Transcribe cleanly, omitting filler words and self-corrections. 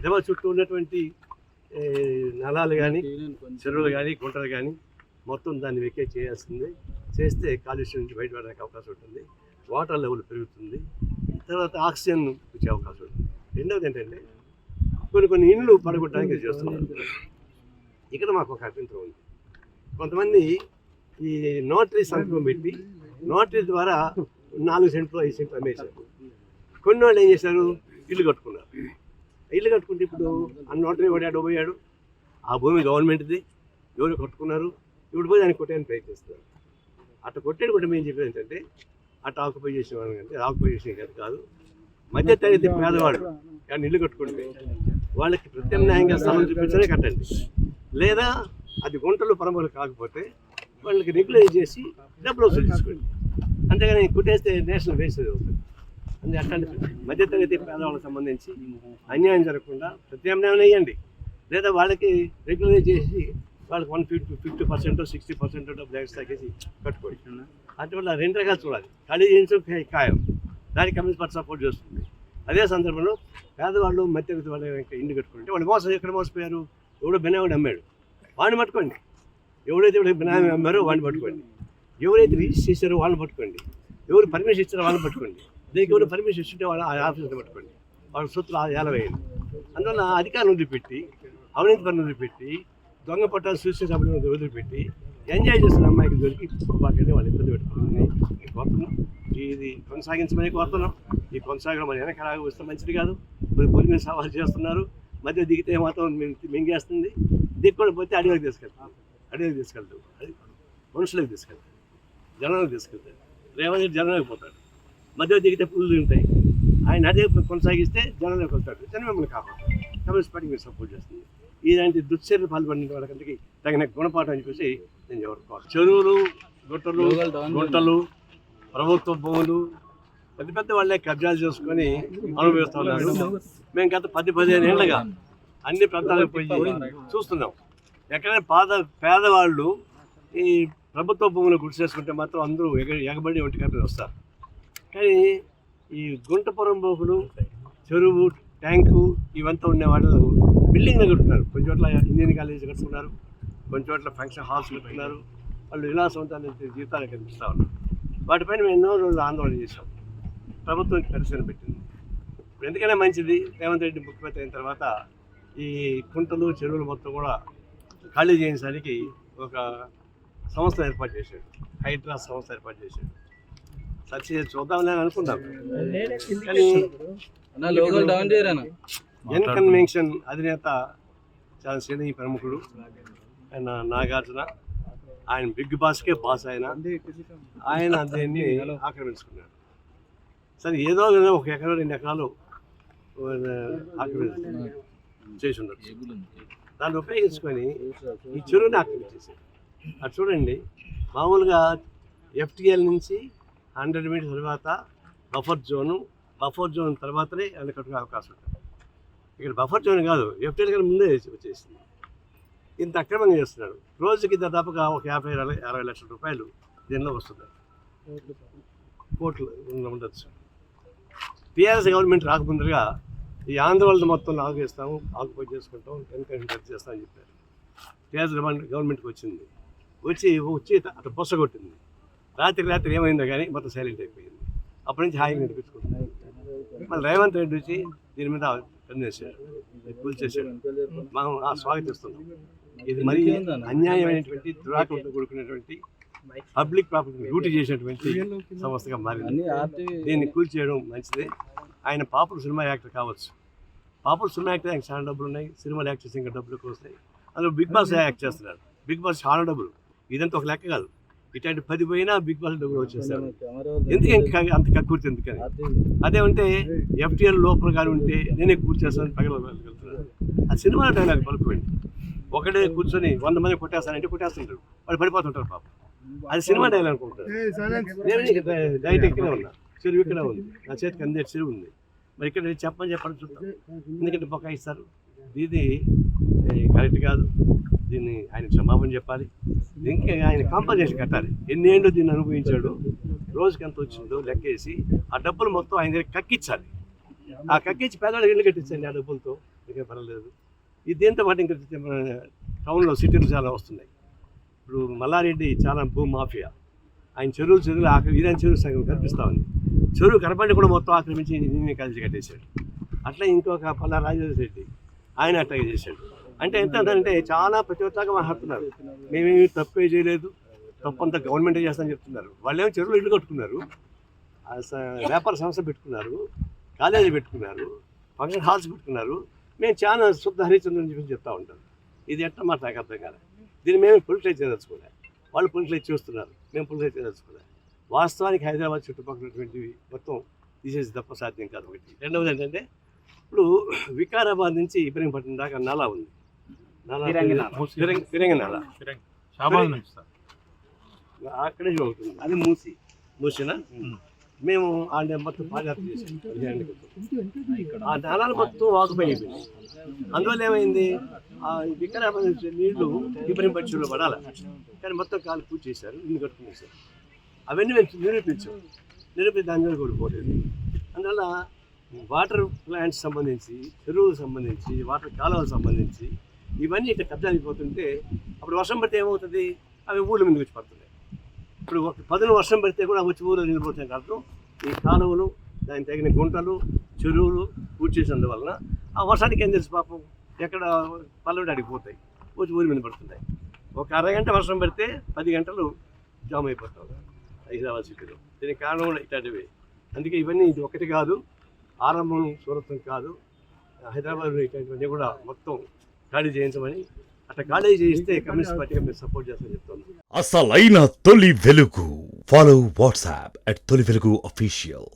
హైదరాబాద్ చుట్టూ ఉన్నటువంటి నలాలు కానీ చెరువులు కానీ గుంటలు కానీ మొత్తం దాన్ని వెకేట్ చేయాల్సింది. చేస్తే కాలుష్యం నుంచి బయటపడడానికి అవకాశం ఉంటుంది, వాటర్ లెవెల్ పెరుగుతుంది, తర్వాత ఆక్సిజన్ వచ్చే అవకాశం ఉంటుంది. రెండవది ఏంటంటే కొన్ని ఇండ్లు పడగొట్టడానికి చేస్తున్నారు. ఇక్కడ మాకు ఒక అభ్యంతరం ఉంది. కొంతమంది ఈ నోటరీ సంతకం పెట్టి నోటరీ ద్వారా 4 సెంట్లు 5 సెంట్లు అమ్మేశారు. కొన్ని వాళ్ళు ఏం చేశారు, ఇల్లు కట్టుకున్నారు. ఇల్లు కట్టుకుంటే ఇప్పుడు ఆ నోటరీ వాడాడు పోయాడు, ఆ భూమి గవర్నమెంట్ది, ఎవరు కట్టుకున్నారు, ఇప్పుడు పోయి దాన్ని కొట్టేయడానికి ప్రయత్నిస్తున్నారు. అట్లా కొట్టేది కూడా మేము చెప్పేది ఏంటంటే అట్లా ఆక్యుపై చేసిన వాళ్ళంటే ఆక్యుపై చేసిన కాదు, మధ్య తరగతి పేదవాడు కానీ ఇల్లు కట్టుకుంటే వాళ్ళకి ప్రత్యామ్నాయంగా స్థలం చూపించనే కట్టండి, లేదా అది గుంటలు పరమలు కాకపోతే వాళ్ళకి రెగ్యులైజ్ చేసి డబ్బులు వసూలు తీసుకోండి. అంతేగాని కొట్టేస్తే నేషనల్ వేస్టేజ్ అవుతుంది. అందుకే అట్లాంటి మధ్యతరగతి పేదవాళ్ళకి సంబంధించి అన్యాయం జరగకుండా ప్రత్యామ్నాయం వేయండి, లేదా వాళ్ళకి రెగ్యులైజ్ చేసి వాళ్ళకి 50% 60% డబ్బులు ఎక్స్ట్రా చేసి కట్టుకోండి. అటువంటి 2 రకాలు చూడాలి. ఖాళీ చేయించడం ఖాయం, దానికి కమ్యూనిస్ట్ పార్టీ సపోర్ట్ చేస్తుంది. అదే సందర్భంలో పేదవాళ్ళు మధ్యతరగతి వాళ్ళ ఇంటి కట్టుకుంటే వాళ్ళు ఎక్కడ మోసపోయారు, ఎవడో బెనామీ అమ్మాడు వాడిని పట్టుకోండి, ఎవరైతే బెనామీ అమ్మారో వాడిని పట్టుకోండి, ఎవరైతే రిజిస్టర్ చేశారో వాళ్ళని పట్టుకోండి, ఎవరు పర్మిషన్ ఇచ్చారో వాళ్ళని పట్టుకోండి, దీనికి ఎవరు పర్మిషన్ ఇస్తుంటే వాళ్ళ ఆఫీసులో పట్టుకోండి, వాళ్ళ సొత్తులు ఏలవేయండి. అందువల్ల అధికారులు వదిలిపెట్టి, అవినీతి పనులు వదిలిపెట్టి, దొంగ పట్టాలు సూసైడ్ సభ్యులను వదిలిపెట్టి ఎంజాయ్ చేస్తున్న అమ్మాయికి దొరికి బాగా వాళ్ళు ఇబ్బంది పెట్టుకుంటుంది. కోరుతున్నాం, ఇది కొనసాగించమని కోరుతున్నాం. ఈ కొనసాగడం మన వెనక వస్తే మంచిది కాదు. పొలి మీద సవాలు చేస్తున్నారు, మధ్య దిగితే మాత్రం మింగేస్తుంది, దిక్కుని పోతే అడవికి తీసుకెళ్తాం, అది మనుషులకు తీసుకెళ్తారు, జనంలోకి తీసుకెళ్తారు. రేవంత్ జనంలోకి పోతాడు, మధ్య దిగితే పుల్లు ఉంటాయి. ఆయన అదే కొనసాగిస్తే జనంలోకి వెళ్తాడు, జనం మిమ్మల్ని కాపాడు. కమ్యూనిస్ట్ పార్టీ మీరు సపోర్ట్ చేస్తుంది. ఇలాంటి దుశ్చర్యలు పాల్పడిన వాళ్ళకంటే తగిన గుణపాఠం అని చెప్పేసి నేను ఎవరు చెరువులు గుంటలు ప్రభుత్వ భూములు పెద్ద వాళ్ళే కబ్జాలు చేసుకొని అనుభవిస్తూ ఉన్నారు. మేము గత 10-15 ఏళ్ళగా అన్ని ప్రాంతాలకు పోయి చూస్తున్నాం. ఎక్కడైనా పేదవాళ్ళు ఈ ప్రభుత్వ భూములు గుర్తు చేసుకుంటే మాత్రం అందరూ ఎగబడి ఒంటి కప్పి వస్తారు. కానీ ఈ గుంటపురం భూములు, చెరువు, ట్యాంకు ఇవంతా ఉండే వాళ్ళు బిల్డింగ్లు కట్టుకున్నారు. కొన్ని చోట్ల ఇంజనీరింగ్ కాలేజీ కట్టుకున్నారు, కొన్ని చోట్ల ఫంక్షన్ హాల్స్ కట్టుకున్నారు. వాళ్ళు విలాసవంతమైన జీవితాలు కనిపిస్తూ ఉన్నారు. వాటిపైన మేము ఎన్నో రోజులు ఆందోళన చేశాం. ప్రభుత్వం పరిశీలన పెట్టింది. ఇప్పుడు ఎందుకైనా మంచిది, రేవంత్ రెడ్డి ముఖ్యమంత్రి అయిన తర్వాత ఈ కుంటలు చెరువులు మొత్తం కూడా ఖాళీ చేయించడానికి ఒక సంస్థ ఏర్పాటు చేశాడు, హైడ్రా సంస్థ ఏర్పాటు చేశాడు. సక్సెస్ చూద్దామని అనుకుంటాం. కానీ ఎన్ కన్వెన్షన్ అధినేత చాలా శ్రేణి ప్రముఖుడు ఆయన నాగార్జున, ఆయన బిగ్ బాస్కే బాస్, ఆయన దీన్ని ఆక్రమించుకున్నాడు. సరే ఏదో ఒక ఎకరా 2 ఎకరాలు చేసి ఉండొచ్చు, దాన్ని ఉపయోగించుకొని ఈ చెరువుని ఆక్రమించేసాడు. అది చూడండి, మామూలుగా FTL నుంచి 100 మీటర్స్ తర్వాత బఫర్ జోన్ తర్వాతనే ఆయన కట్టుకునే అవకాశం ఉంటుంది. ఇక్కడ బఫర్ జోన్ కాదు, FTL కన్నా ముందే వచ్చేసింది. ఇంత అక్రమంగా చేస్తున్నాడు. రోజుకి దాదాపుగా ఒక 50-60 లక్షల రూపాయలు దీనిలో వస్తున్నాయి, కోట్లు ఉండొచ్చు. టీఆర్ఎస్ గవర్నమెంట్ రాకముందుగా ఈ ఆంధ్రవాళ్ళని మొత్తం ఆకుపై చేసుకుంటాం, ఎన్కౌంటర్ రద్దు చేస్తామని చెప్పారు. టీఆర్ఎస్ గవర్నమెంట్కి వచ్చి అట్లా బొస్స కొట్టింది. రాత్రి ఏమైందో కానీ మొత్తం సైలెంట్ అయిపోయింది. అప్పటి నుంచి హాయిగా నడిపించుకుంటున్నాం. మళ్ళీ రేవంత్ రెడ్డి వచ్చి దీని మీద పనిచేశాడు, కూల్చేశాడు. మనం స్వాగతిస్తున్నాం. ఇది మరీ అన్యాయమైనటువంటి దురాక్రమణతో కూడుకున్నటువంటి పబ్లిక్ ప్రాపర్టీ డ్యూటీ చేసినటువంటి సంస్థగా మారింది. దీన్ని కూల్చేయడం మంచిదే. ఆయన పాపులర్ సినిమా యాక్టర్ కావచ్చు, పాపులర్ సినిమా యాక్టర్ ఆయనకు చాలా డబ్బులు ఉన్నాయి, సినిమాలు యాక్ట్ చేసి ఇంకా డబ్బులు వస్తాయి. అందులో బిగ్ బాస్ యాక్ట్ చేస్తున్నాడు. బిగ్ బాస్ చాలా డబ్బులు, ఇదంతా ఒక లెక్క కాదు. ఇట్లాంటి 10 పోయినా బిగ్ బాస్ డబ్బులు వచ్చేస్తారు. ఎందుకు అంత కక్కుర్తి ఎందుకని? అదే ఉంటే FTL లోపల కానీ ఉంటే నేనే కూర్చేస్తాను పగలగలుగుతున్నాను. ఆ సినిమా డైలాగ్ పలుకోండి. ఒకటే కూర్చొని 100 మంది కొట్టేస్తానంటే కొట్టేస్తుంటారు, వాళ్ళు పడిపోతుంటారు పాపం. అది సినిమా డైలాగ్ అనుకుంటారు. నేను డైరెక్ట్ ఇక్కడే ఉన్నా, చెరువు ఇక్కడే ఉంది, నా చేతికి అందే చెరువు ఉంది. మరి ఇక్కడ చెప్పని చూద్దాం, ఎందుకంటే బొక్కాయిస్తారు. ఇది కరెక్ట్ కాదు. దీన్ని ఆయన క్షమాపణ చెప్పాలి. ఇంకా ఆయన కాంపన్సేషన్ కట్టాలి. ఎన్నేళ్ళు దీన్ని అనుభవించాడు, రోజుకి ఎంత వచ్చిందో లెక్కేసి ఆ డబ్బులు మొత్తం ఆయన దగ్గర కక్కించాలి. ఆ కక్కించి పేదవాళ్ళకి ఇల్లు కట్టించండి. ఆ డబ్బులతో ఇంకేం పర్వాలేదు. ఇది దీంతో పాటు ఇంకా మన టౌన్లో సిటీలు చాలా వస్తున్నాయి. ఇప్పుడు మల్లారెడ్డి చాలా భూ మాఫియా, ఆయన చెరువులు ఈరాన్ చెరువు సగం కనిపిస్తూ ఉంది. చెరువు కనపడి కూడా మొత్తం ఆక్రమించి ఇంజనీరింగ్ కాలేజీ కట్టేశాడు. అట్లా ఇంకొక పల్లా రాజేశ్వర రెడ్డి ఆయన అట్లాగే చేశాడు. అంటే ఎంత అంటే చాలా ప్రతివత్తాగా మాట్లాడుతున్నారు. మేమేమి తప్పే చేయలేదు, తప్పంతా గవర్నమెంటే చేస్తామని చెప్తున్నారు. వాళ్ళేమో చెరువులు ఇల్లు కట్టుకున్నారు, వ్యాపార సంస్థ పెట్టుకున్నారు, కాలేజీ పెట్టుకున్నారు, ఫంక్షన్ హాల్స్ పెట్టుకున్నారు. మేము చాలా శుద్ధ హరిచంద్రని చెప్పి చెప్తా ఉంటాం. ఇది ఎట్లా మాట నాకు అర్థం కాదు. దీన్ని మేము పొలిటిలైజ్ చేయదలుచుకోలే, వాళ్ళు పొలిటిలైజ్ చేస్తున్నారు, మేము పొలిటిలైజ్ చేయదలుచుకోలే. వాస్తవానికి హైదరాబాద్ చుట్టుపక్కలటువంటివి మొత్తం తీసేసి తప్ప సాధ్యం కాదు. ఒకటి. రెండవది ఏంటంటే ఇప్పుడు వికారాబాద్ నుంచి ఇబ్రహీంపట్నం దాకా నాలా ఉంది, ఫిరంగి నాలా అక్కడే అవుతుంది. అది మూసినా మేము ఆ మొత్తం పాదయాత్ర చేసాం. ఆ నాలాలు మొత్తం వాకుపోయింది. అందువల్ల ఏమైంది, ఆ వికారాబాద్ నుంచి నీళ్లు ఇబ్రహీంపట్నంలో పడాలి, కానీ మొత్తం కాలు పూజ చేశారు, ఇల్లు కట్టుకునేసారు. అవన్నీ మేము నిరూపించి దాని మీద కూడా పోలేదు. అందువల్ల వాటర్ ప్లాంట్స్ సంబంధించి, చెరువులకు సంబంధించి, వాటర్ కాలువలకు సంబంధించి ఇవన్నీ ఇట్లా కబ్జా అయిపోతుంటే అప్పుడు వర్షం పడితే ఏమవుతుంది, అవి ఊళ్ళ మీద వచ్చి పడుతున్నాయి. ఇప్పుడు ఒక 10 వర్షం పడితే కూడా వచ్చి ఊళ్ళో నిలిపోతాయి. అర్థం ఈ కాలువలు, దానికి తగిన గుంటలు, చెరువులు పూర్తి చేసినందువలన ఆ వర్షానికి ఏం తెలుసు పాపం, ఎక్కడ పల్లెడు అడిగిపోతాయి, వచ్చి ఊరి మీద పడుతున్నాయి. ఒక అరగంట వర్షం పడితే 10 గంటలు జామ్ అయిపోతాం హైదరాబాద్ సిటీలో. దీనికి కారణం కూడా ఇట్లాంటివి. అందుకే ఇవన్నీ ఇది ఒకటి కాదు, ఆరంభం సూరత్వం కాదు. హైదరాబాద్లో ఇట్లాంటివన్నీ కూడా మొత్తం ఖాళీ చేయించమని, అట్లా ఖాళీ చేయిస్తే కమ్యూనిస్ట్ పార్టీగా మీరు సపోర్ట్ చేస్తామని చెప్తున్నాం. అసలైన తొలి వెలుగు. ఫాలో వాట్సాప్ @తొలి వెలుగు official.